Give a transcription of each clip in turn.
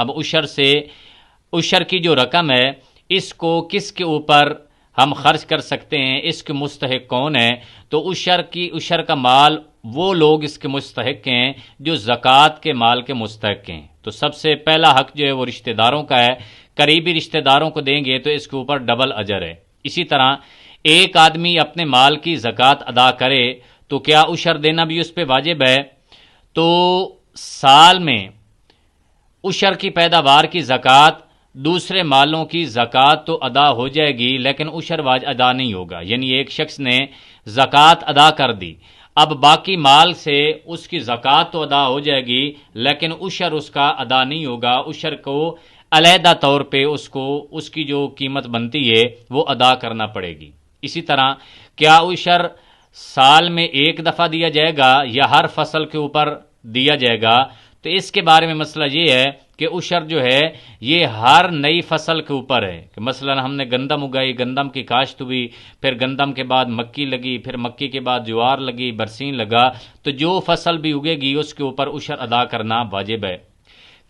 اب عشر کی جو رقم ہے اس کو کس کے اوپر ہم خرچ کر سکتے ہیں، اس کے مستحق کون ہے؟ تو عشر کا مال وہ لوگ اس کے مستحق ہیں جو زکوٰۃ کے مال کے مستحق ہیں۔ تو سب سے پہلا حق جو ہے وہ رشتہ داروں کا ہے، قریبی رشتہ داروں کو دیں گے تو اس کے اوپر ڈبل اجر ہے۔ اسی طرح ایک آدمی اپنے مال کی زکوٰۃ ادا کرے تو کیا عشر دینا بھی اس پہ واجب ہے؟ تو سال میں عشر کی پیداوار کی زکوٰۃ، دوسرے مالوں کی زکوٰۃ تو ادا ہو جائے گی لیکن عشر ادا نہیں ہوگا۔ یعنی ایک شخص نے زکوٰۃ ادا کر دی، اب باقی مال سے اس کی زکوٰۃ تو ادا ہو جائے گی لیکن عشر اس کا ادا نہیں ہوگا، عشر کو علیحدہ طور پہ اس کی جو قیمت بنتی ہے وہ ادا کرنا پڑے گی۔ اسی طرح کیا عشر سال میں ایک دفعہ دیا جائے گا یا ہر فصل کے اوپر دیا جائے گا؟ تو اس کے بارے میں مسئلہ یہ ہے کہ عشر جو ہے یہ ہر نئی فصل کے اوپر ہے کہ مثلا ہم نے گندم اگائی، گندم کی کاشت ہوئی، پھر گندم کے بعد مکی لگی، پھر مکی کے بعد جوار لگی، برسین لگا، تو جو فصل بھی اگے گی اس کے اوپر عشر ادا کرنا واجب ہے۔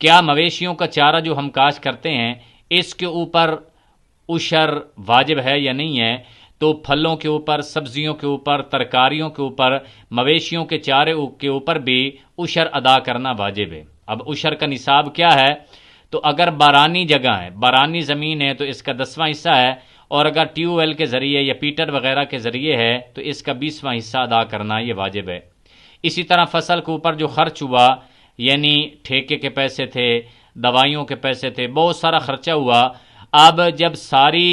کیا مویشیوں کا چارہ جو ہم کاشت کرتے ہیں اس کے اوپر عشر واجب ہے یا نہیں ہے؟ تو پھلوں کے اوپر، سبزیوں کے اوپر، ترکاریوں کے اوپر، مویشیوں کے چارے کے اوپر بھی عشر ادا کرنا واجب ہے۔ اب عشر کا نصاب کیا ہے؟ تو اگر بارانی جگہ ہے، بارانی زمین ہے تو اس کا 10واں حصہ ہے، اور اگر ٹیوب ویل کے ذریعے یا پیٹر وغیرہ کے ذریعے ہے تو اس کا 20واں حصہ ادا کرنا یہ واجب ہے۔ اسی طرح فصل کے اوپر جو خرچ ہوا، یعنی ٹھیکے کے پیسے تھے، دوائیوں کے پیسے تھے، بہت سارا خرچہ ہوا، اب جب ساری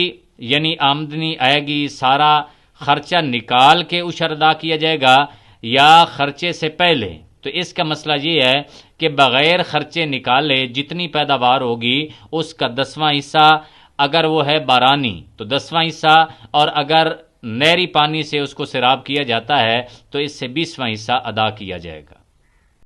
یعنی آمدنی آئے گی، سارا خرچہ نکال کے عشر ادا کیا جائے گا یا خرچے سے پہلے؟ تو اس کا مسئلہ یہ ہے کہ بغیر خرچے نکالے جتنی پیداوار ہوگی اس کا 10واں حصہ، اگر وہ ہے بارانی تو 10واں حصہ، اور اگر نہری پانی سے اس کو سیراب کیا جاتا ہے تو اس سے 20واں حصہ ادا کیا جائے گا۔